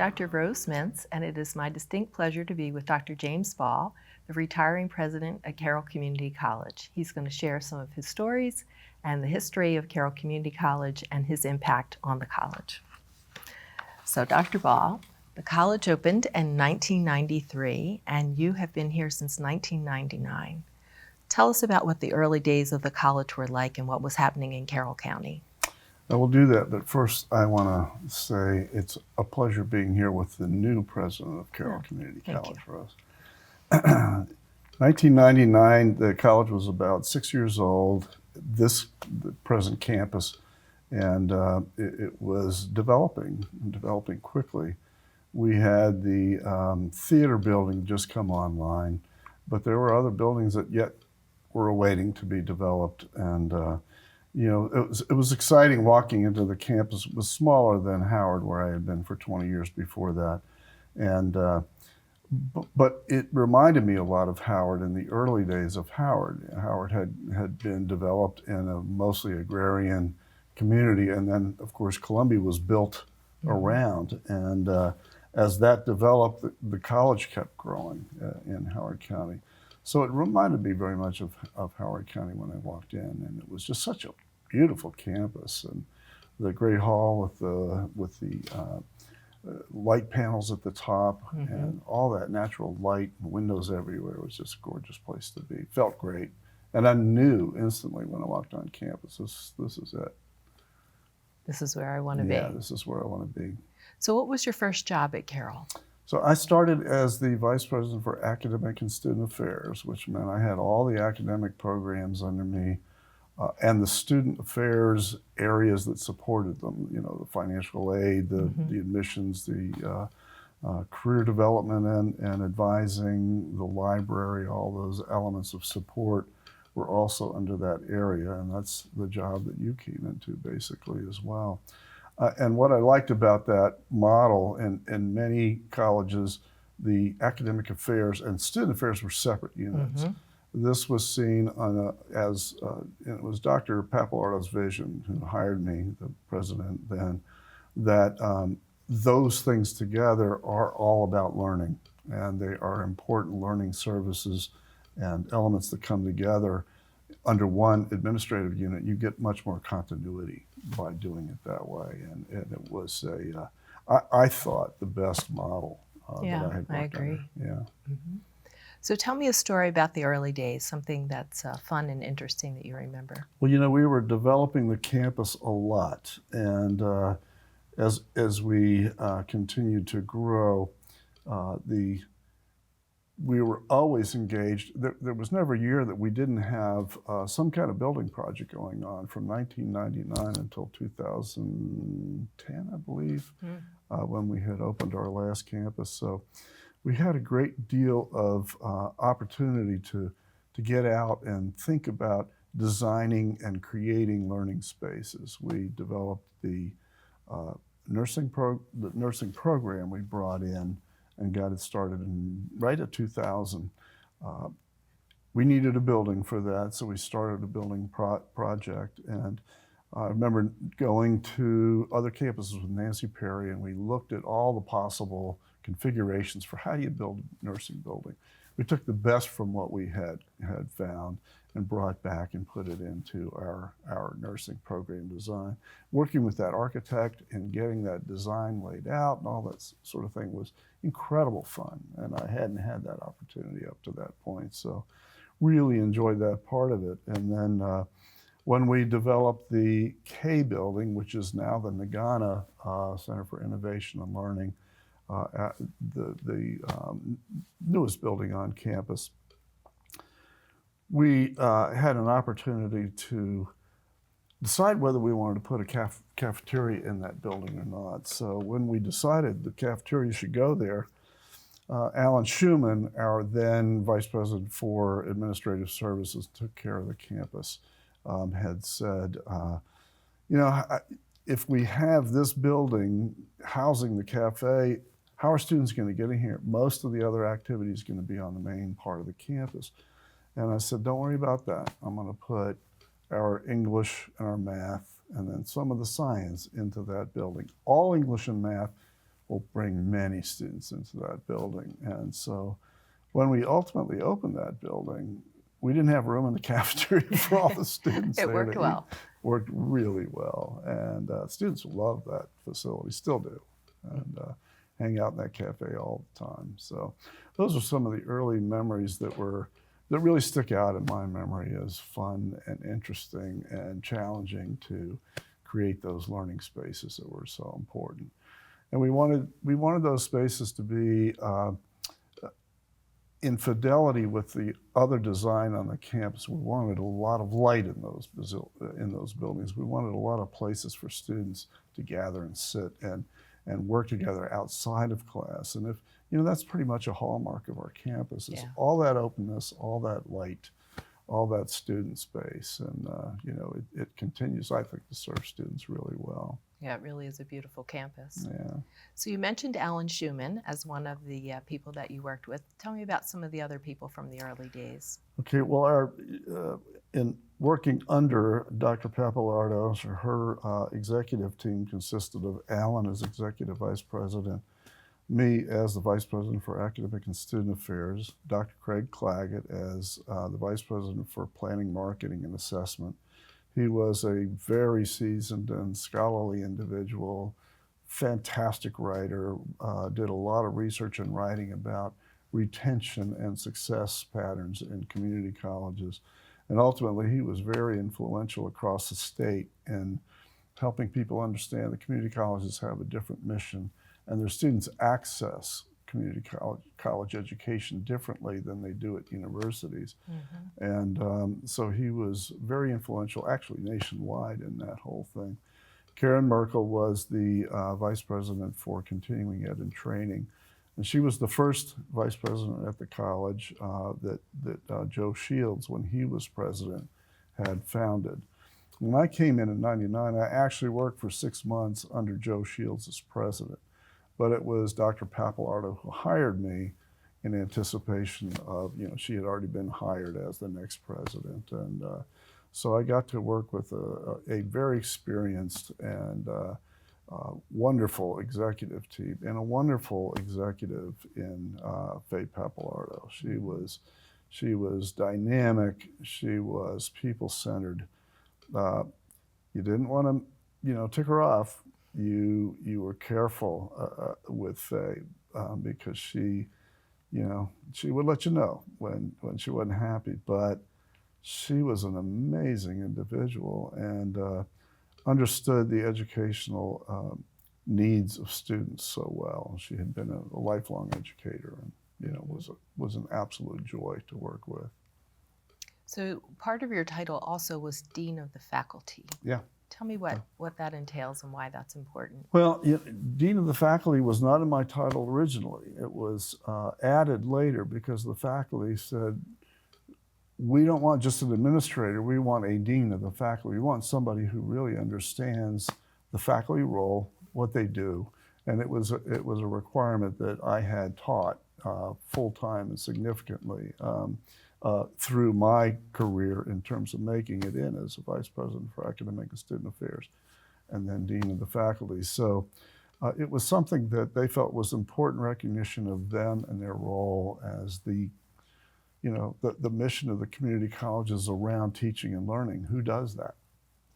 Dr. Rose Mince, and it is my distinct pleasure to be with Dr. James Ball, the retiring president at Carroll Community College. He's going to share some of his stories and the history of Carroll Community College and his impact on the college. So, Dr. Ball, the college opened in 1993, and you have been here since 1999. Tell us about what the early days of the college were like and what was happening in Carroll County. I will do that, but first I want to say it's a pleasure being here with the new president of Carroll Community College for us. 1999, the college was about 6 years old, the present campus, and it was developing quickly. We had the theater building just come online, but there were other buildings that yet were awaiting to be developed, and it was exciting walking into the campus. It was smaller than Howard, where I had been for 20 years before that. And, but it reminded me a lot of Howard in the early days of Howard. Howard had been developed in a mostly agrarian community. And then, of course, Columbia was built around. And as that developed, the college kept growing in Howard County. So it reminded me very much of Howard County when I walked in, and it was just such a beautiful campus, and the great hall with the light panels at the top and all that natural light, windows everywhere. It was just a gorgeous place to be. Felt great, and I knew instantly when I walked on campus, this is it. This is where I want to be. Yeah, this is where I want to be. So what was your first job at Carroll? So I started as the Vice President for Academic and Student Affairs, which meant I had all the academic programs under me and the student affairs areas that supported them, the financial aid, the admissions, the career development and advising, the library, all those elements of support were also under that area, and that's the job that you came into basically as well. And what I liked about that model, in many colleges, the academic affairs and student affairs were separate units. This was seen as it was Dr. Papalardo's vision, who hired me, the president then, that those things together are all about learning, and they are important learning services and elements that come together under one administrative unit. You get much more continuity by doing it that way, and it was I thought the best model that I had worked I agree. under. Yeah. So tell me a story about the early days, something that's fun and interesting that you remember. Well, we were developing the campus a lot, and as we continued to grow, we were always engaged. There was never a year that we didn't have some kind of building project going on from 1999 until 2010, I believe, when we had opened our last campus. So we had a great deal of opportunity to get out and think about designing and creating learning spaces. We developed the nursing program we brought in and got it started right at 2000. We needed a building for that, so we started a building project. And I remember going to other campuses with Nancy Perry, and we looked at all the possible configurations for how do you build a nursing building. We took the best from what we had found and brought back and put it into our nursing program design. Working with that architect and getting that design laid out and all that sort of thing was incredible fun, and I hadn't had that opportunity up to that point, so really enjoyed that part of it. And then when we developed the K building, which is now the Nagana Center for Innovation and Learning, the newest building on campus, we had an opportunity to decide whether we wanted to put a cafeteria in that building or not. So when we decided the cafeteria should go there, Alan Schumann, our then Vice President for Administrative Services, took care of the campus, had said, if we have this building housing the cafe, how are students going to get in here? Most of the other activity is going to be on the main part of the campus. And I said, don't worry about that. I'm going to put our English and our math and then some of the science into that building. All English and math will bring many students into that building. And so when we ultimately opened that building, we didn't have room in the cafeteria for all the students It there worked to well. eat. Worked really well. And students love that facility, still do, and hang out in that cafe all the time. So those are some of the early memories that really stick out in my memory as fun and interesting and challenging to create those learning spaces that were so important. And we wanted those spaces to be in fidelity with the other design on the campus. We wanted a lot of light in those buildings. We wanted a lot of places for students to gather and sit and work together outside of class. And if that's pretty much a hallmark of our campus, is all that openness, all that light, all that student space. And it continues, I think, to serve students really well. Yeah, it really is a beautiful campus. Yeah. So you mentioned Alan Schumann as one of the people that you worked with. Tell me about some of the other people from the early days. Okay, well, in working under Dr. Pappalardo, her executive team consisted of Alan as executive vice president, me as the vice president for academic and student affairs, Dr. Craig Claggett as the vice president for planning, marketing, and assessment. He was a very seasoned and scholarly individual, fantastic writer, did a lot of research and writing about retention and success patterns in community colleges. And ultimately, he was very influential across the state in helping people understand that community colleges have a different mission and their students access community college education differently than they do at universities. Mm-hmm. And so he was very influential, actually nationwide, in that whole thing. Karen Merkel was the vice president for continuing ed and training. And she was the first vice president at the college that Joe Shields, when he was president, had founded. When I came in 99, I actually worked for 6 months under Joe Shields as president. But it was Dr. Pappalardo who hired me in anticipation of, she had already been hired as the next president. And so I got to work with a very experienced and wonderful executive team, and a wonderful executive in Faye Pappalardo. She was dynamic. She was people-centered. You didn't want to, tick her off. You were careful with Faye because she would let you know when she wasn't happy. But she was an amazing individual and understood the educational needs of students so well. She had been a lifelong educator, and was an absolute joy to work with. So part of your title also was Dean of the Faculty. Yeah. Tell me what that entails and why that's important. Well, Dean of the Faculty was not in my title originally. It was added later because the faculty said, we don't want just an administrator, we want a dean of the faculty. We want somebody who really understands the faculty role, what they do. And it was a requirement that I had taught full-time and significantly through my career in terms of making it in as a vice president for academic and student affairs, and then dean of the faculty. So it was something that they felt was important recognition of them and their role as the mission of the community colleges around teaching and learning. Who does that?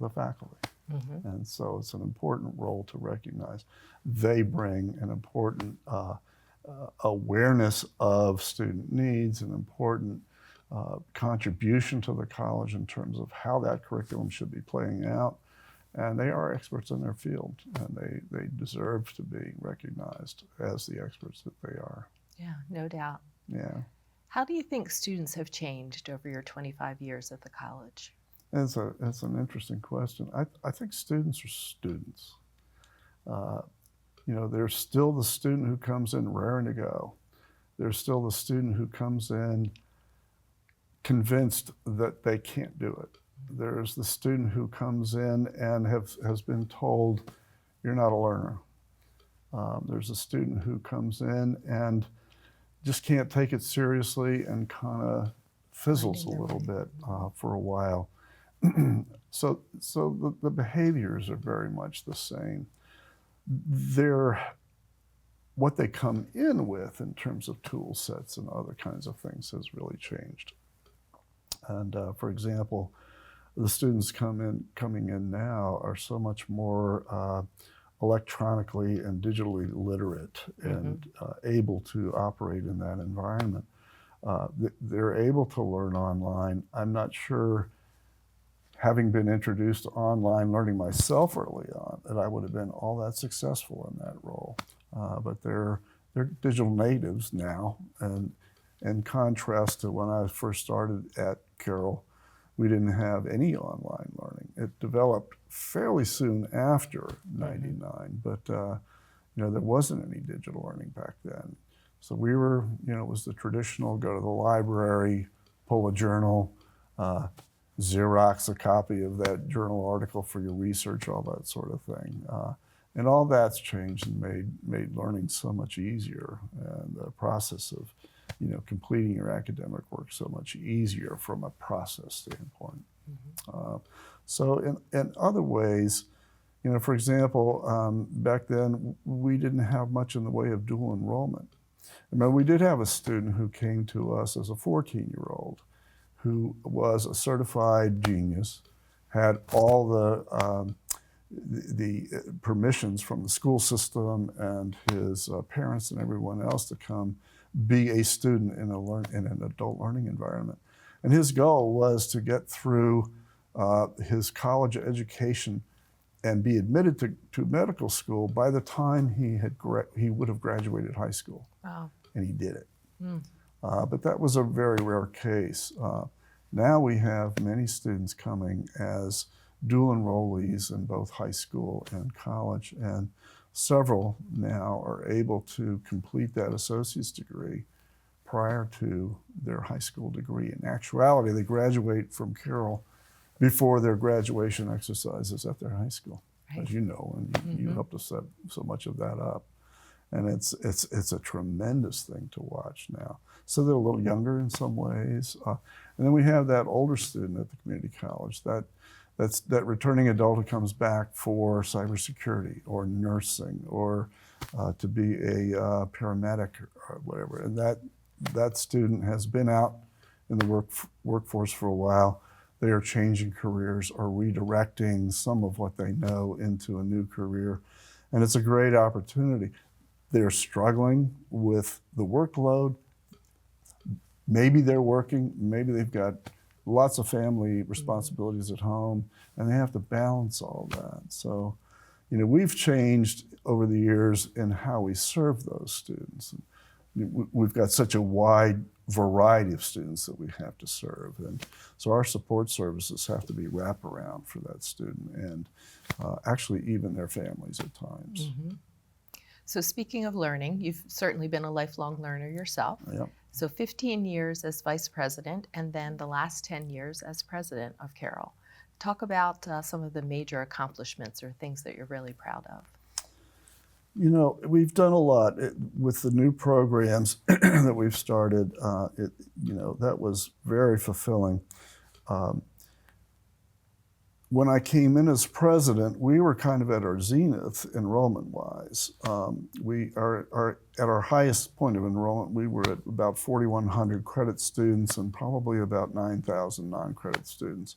The faculty. Mm-hmm. And so it's an important role to recognize. They bring an important awareness of student needs, an important contribution to the college in terms of how that curriculum should be playing out. And they are experts in their field, and they deserve to be recognized as the experts that they are. Yeah, no doubt. Yeah. How do you think students have changed over your 25 years at the college? That's an interesting question. I think students are students. There's still the student who comes in raring to go. There's still the student who comes in convinced that they can't do it. There's the student who comes in and has been told, you're not a learner. There's a student who comes in and just can't take it seriously and kind of fizzles a little bit for a while. So the behaviors are very much the same. They're what they come in with in terms of tool sets and other kinds of things has really changed. And for example, the students coming in now are so much more electronically and digitally literate and able to operate in that environment. They're able to learn online. I'm not sure, having been introduced to online learning myself early on, that I would have been all that successful in that role. But they're digital natives now, and in contrast to when I first started at Carroll, we didn't have any online learning. It developed fairly soon after '99, but there wasn't any digital learning back then. So we were, it was the traditional go to the library, pull a journal, Xerox a copy of that journal article for your research, all that sort of thing. And all that's changed and made learning so much easier, and the process of completing your academic work so much easier from a process standpoint. So in other ways, for example, back then we didn't have much in the way of dual enrollment. I mean, we did have a student who came to us as a 14-year-old who was a certified genius, had all the permissions from the school system and his parents and everyone else to come be a student in an adult learning environment. And his goal was to get through his college education and be admitted to medical school by the time he would have graduated high school. Wow. And he did it. But that was a very rare case. Now we have many students coming as dual enrollees in both high school and college, and several now are able to complete that associate's degree prior to their high school degree. In actuality, they graduate from Carroll before their graduation exercises at their high school, as you know, and you helped us set so much of that up. And it's a tremendous thing to watch now. So they're a little younger in some ways. And then we have that older student at the community college, that returning adult who comes back for cybersecurity or nursing or to be a paramedic or whatever. And that student has been out in the workforce for a while. They are changing careers or redirecting some of what they know into a new career. And it's a great opportunity. They're struggling with the workload. Maybe they're working, maybe they've got lots of family responsibilities at home, and they have to balance all that. So, we've changed over the years in how we serve those students. We've got such a wide variety of students that we have to serve, and so our support services have to be wraparound for that student and actually even their families at times. So speaking of learning, you've certainly been a lifelong learner yourself. Yep. So 15 years as vice president, and then the last 10 years as president of Carroll. Talk about some of the major accomplishments or things that you're really proud of. We've done a lot with the new programs that we've started. That was very fulfilling. When I came in as president, we were kind of at our zenith enrollment-wise. We are at our highest point of enrollment. We were at about 4,100 credit students and probably about 9,000 non-credit students.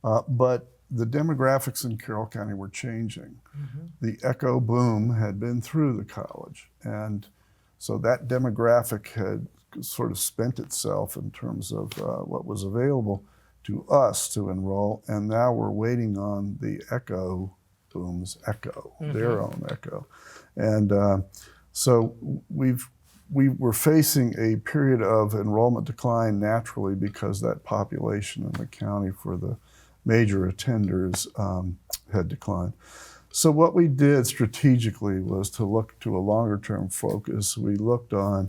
But the demographics in Carroll County were changing. The echo boom had been through the college, and so that demographic had sort of spent itself in terms of what was available to us to enroll, and now we're waiting on the echo boom's echo, their own echo. And so we were facing a period of enrollment decline naturally because that population in the county for the major attenders had declined. So what we did strategically was to look to a longer term focus. We looked at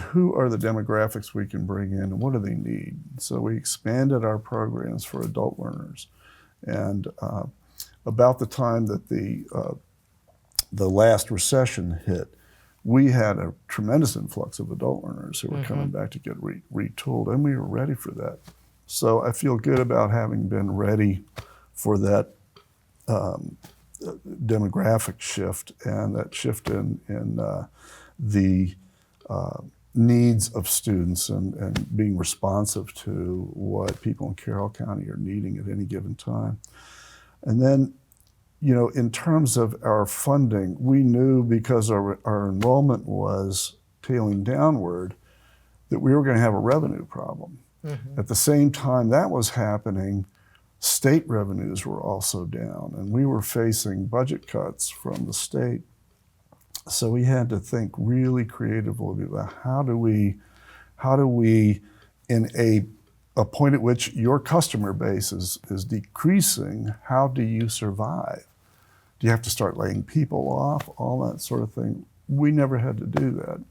who are the demographics we can bring in and what do they need. So we expanded our programs for adult learners. And about the time that the last recession hit, we had a tremendous influx of adult learners who were coming back to get retooled, and we were ready for that. So I feel good about having been ready for that demographic shift and that shift in the needs of students and being responsive to what people in Carroll County are needing at any given time. And then, in terms of our funding, we knew because our enrollment was tailing downward that we were going to have a revenue problem. At the same time that was happening, state revenues were also down, and we were facing budget cuts from the state. So we had to think really creatively about how do we, in a point at which your customer base is decreasing, how do you survive? Do you have to start laying people off? All that sort of thing. We never had to do that.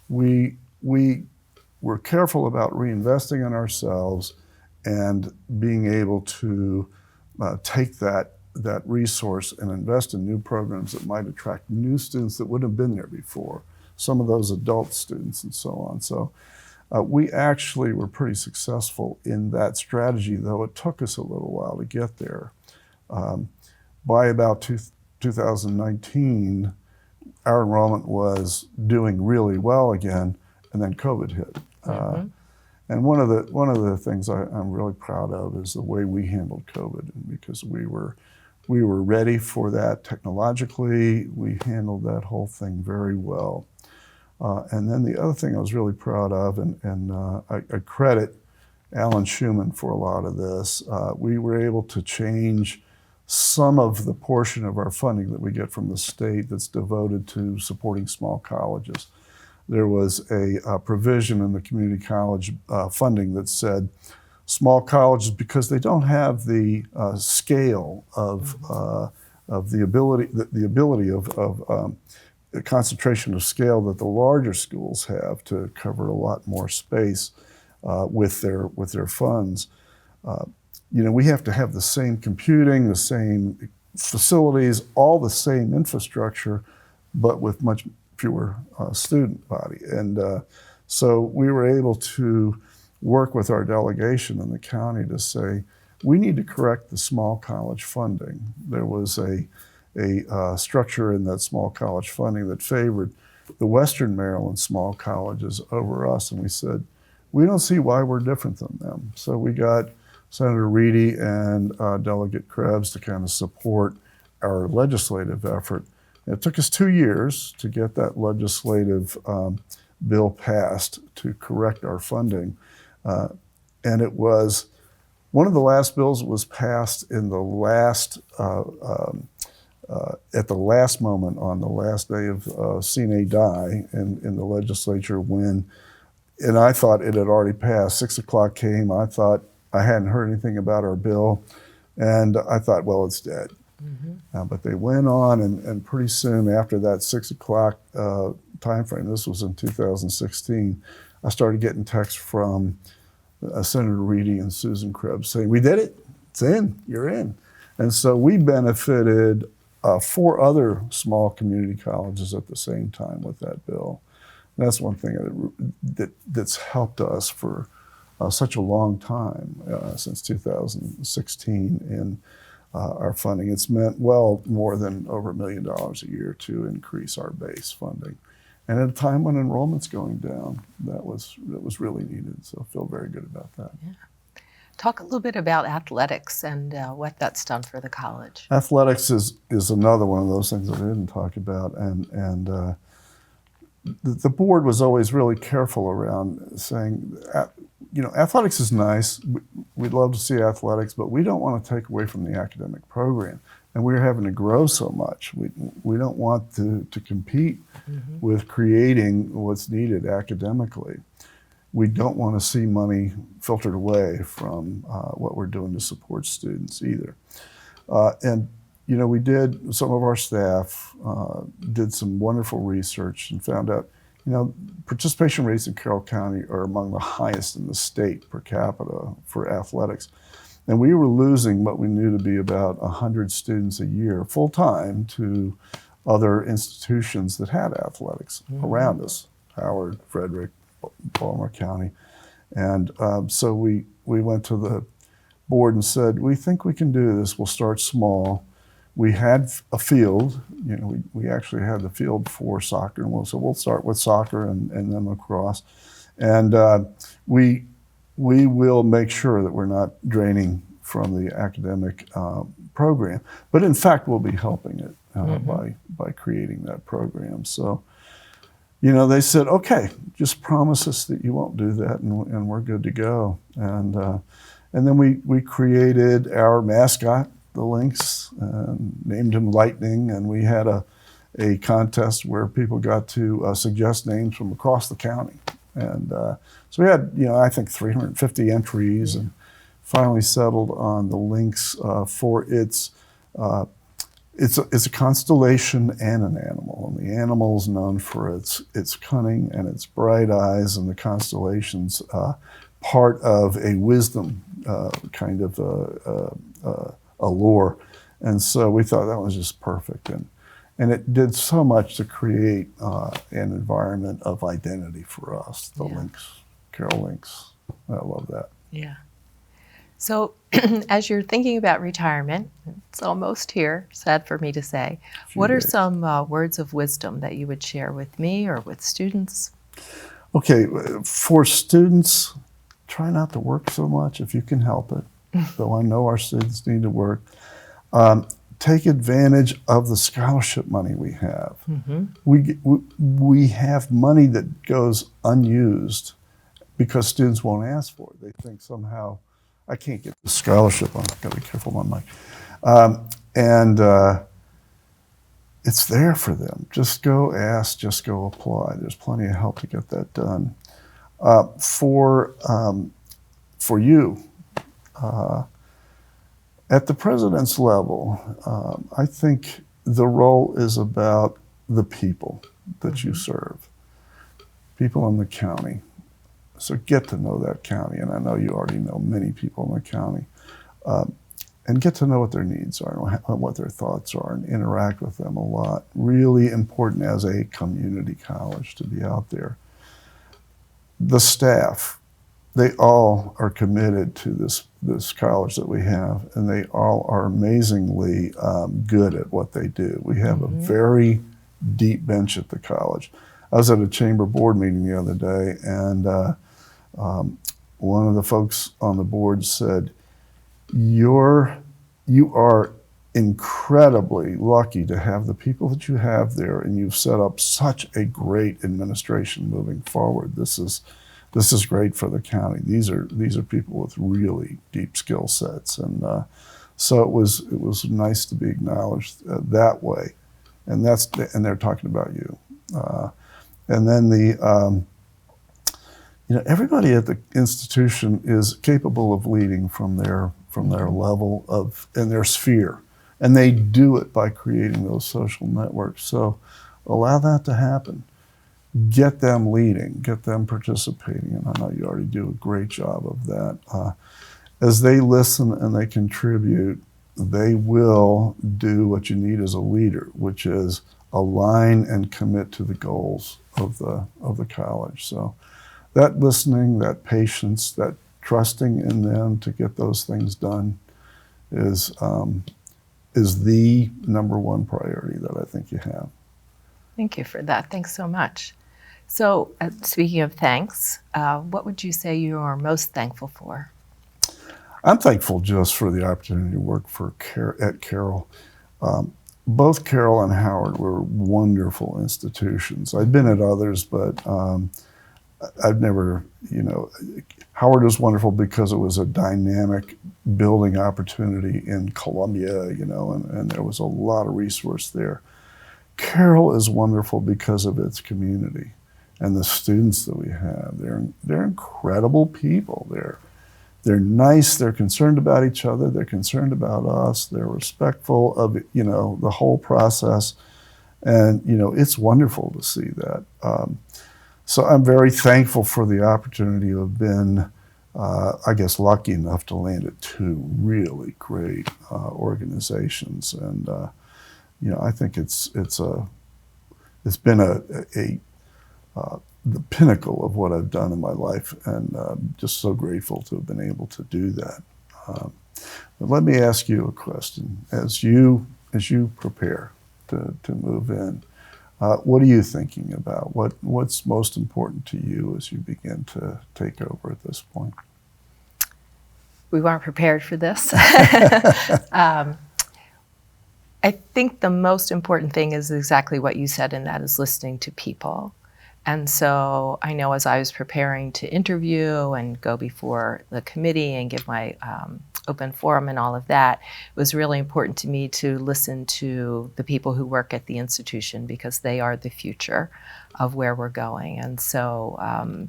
We were careful about reinvesting in ourselves and being able to take that resource and invest in new programs that might attract new students that wouldn't have been there before, some of those adult students and so on. So we actually were pretty successful in that strategy, though it took us a little while to get there. By about 2019, our enrollment was doing really well again, and then COVID hit. And one of the things I'm really proud of is the way we handled COVID, because we were ready for that technologically. We handled that whole thing very well. And then the other thing I was really proud of, and I credit Alan Schumann for a lot of this, we were able to change some of the portion of our funding that we get from the state that's devoted to supporting small colleges. There was a provision in the community college funding that said small colleges, because they don't have the scale of the ability of concentration of scale that the larger schools have to cover a lot more space with their funds. We have to have the same computing, the same facilities, all the same infrastructure, but with much fewer student body. And so we were able to work with our delegation in the county to say, we need to correct the small college funding. There was a structure in that small college funding that favored the Western Maryland small colleges over us, and we said, we don't see why we're different than them. So we got Senator Reedy and Delegate Krebs to kind of support our legislative effort. And it took us 2 years to get that legislative bill passed to correct our funding. And it was one of the last bills that was passed in the last, at the last moment on the last day of sine die in the legislature when, and I thought it had already passed. 6 o'clock came, I thought I hadn't heard anything about our bill, and I thought, well, it's dead. But they went on, and pretty soon after that 6 o'clock time frame, this was in 2016, I started getting texts from Senator Reedy and Susan Krebs saying, we did it, it's in, you're in. And so we benefited 4 other small community colleges at the same time with that bill. And that's one thing that's helped us for such a long time, since 2016 in our funding. It's meant well more than over $1 million a year to increase our base funding. And at a time when enrollment's going down, that was really needed. So I feel very good about that. Yeah. Talk a little bit about athletics and what that's done for the college. Athletics is another one of those things that I didn't talk about. And the board was always really careful around saying, athletics is nice. We'd love to see athletics, but we don't want to take away from the academic program. And we're having to grow so much. We don't want to compete with creating what's needed academically. We don't want to see money filtered away from what we're doing to support students either. And we did, some of our staff did some wonderful research and found out, participation rates in Carroll County are among the highest in the state per capita for athletics. And we were losing what we knew to be about 100 students a year full-time to other institutions that had athletics around us, Howard, Frederick, Baltimore County. And so we went to the board and said, we think we can do this. We'll start small. we had a field. You know, we actually had the field for soccer, and we'll start with soccer and then lacrosse, and we will make sure that we're not draining from the academic program, but in fact we'll be helping it by creating that program. So, you know, they said, okay, just promise us that you won't do that, and we're good to go. And then we created our mascot, the Lynx, and named him Lightning, and we had a contest where people got to suggest names from across the county. And so we had, you know, I think 350 entries, and finally settled on the Lynx for it's a constellation and an animal. And the animal is known for its cunning and its bright eyes, and the constellation's part of a wisdom kind of allure. And so we thought that was just perfect. And it did so much to create an environment of identity for us, the Lynx, Carroll Lynx. I love that. Yeah. So as you're thinking about retirement, it's almost here, sad for me to say, what are some words of wisdom that you would share with me or with students? Okay, for students, try not to work so much if you can help it, though I know our students need to work. Take advantage of the scholarship money we have. We have money that goes unused because students won't ask for it. They think somehow, I can't get the scholarship. I've got to be careful with my mic. It's there for them. Just go ask, just go apply. There's plenty of help to get that done. For you, at the president's level, I think the role is about the people that you serve, people in the county. So get to know that county, and I know you already know many people in the county, and get to know what their needs are and what their thoughts are, and interact with them a lot. Really important as a community college to be out there. The staff, they all are committed to this college that we have, and they all are amazingly good at what they do. We have a very deep bench at the college. I was at a chamber board meeting the other day, and one of the folks on the board said, you are incredibly lucky to have the people that you have there, and you've set up such a great administration moving forward. This is great for the county. These are people with really deep skill sets, and so it was nice to be acknowledged that way, and they're talking about you, and then everybody at the institution is capable of leading from their level of in their sphere, and they do it by creating those social networks. So allow that to happen. Get them leading, get them participating, and I know you already do a great job of that. As they listen and they contribute, they will do what you need as a leader, which is align and commit to the goals of the college. So that listening, that patience, that trusting in them to get those things done is the number one priority that I think you have. Thank you for that. Thanks so much. So speaking of thanks, what would you say you are most thankful for? I'm thankful just for the opportunity to work at Carroll. Both Carroll and Howard were wonderful institutions. I've been at others, but I've never, Howard was wonderful because it was a dynamic building opportunity in Columbia, and there was a lot of resource there. Carroll is wonderful because of its community and the students that we have. They're incredible people. They're nice. They're concerned about each other. They're concerned about us. They're respectful of the whole process, and it's wonderful to see that. So I'm very thankful for the opportunity to have been, I guess, lucky enough to land at two really great organizations, and I think it's been the pinnacle of what I've done in my life, and just so grateful to have been able to do that. But let me ask you a question. As you as you prepare to move in, what are you thinking about? What's most important to you as you begin to take over at this point? We weren't prepared for this. I think the most important thing is exactly what you said, and that is listening to people. And so I know as I was preparing to interview and go before the committee and give my open forum and all of that, it was really important to me to listen to the people who work at the institution, because they are the future of where we're going. And so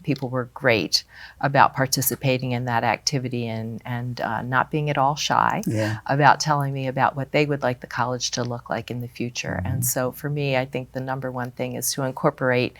people were great about participating in that activity and not being at all shy about telling me about what they would like the college to look like in the future. And so for me, I think the number one thing is to incorporate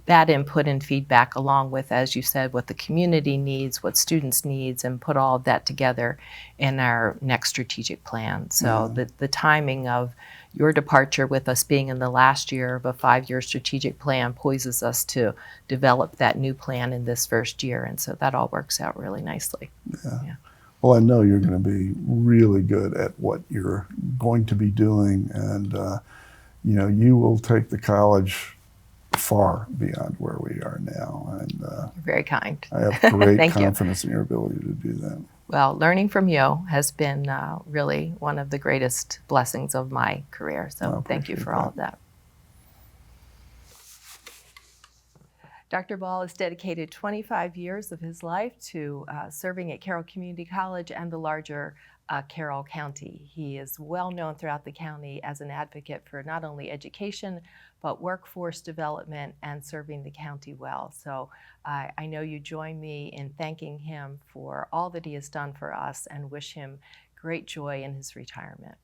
that input and feedback along with, as you said, what the community needs, what students needs, and put all of that together in our next strategic plan. So the timing of your departure with us being in the last year of a 5-year strategic plan poises us to develop that new plan in this first year. And so that all works out really nicely. Yeah. Well, I know you're going to be really good at what you're going to be doing, and you will take the college far beyond where we are now. And You're very kind. I have great Thank confidence in your ability to do that. Well, learning from you has been really one of the greatest blessings of my career. So thank you for all of that. Dr. Ball has dedicated 25 years of his life to serving at Carroll Community College and the larger Carroll County. He is well known throughout the county as an advocate for not only education, but workforce development and serving the county well. So I know you join me in thanking him for all that he has done for us and wish him great joy in his retirement.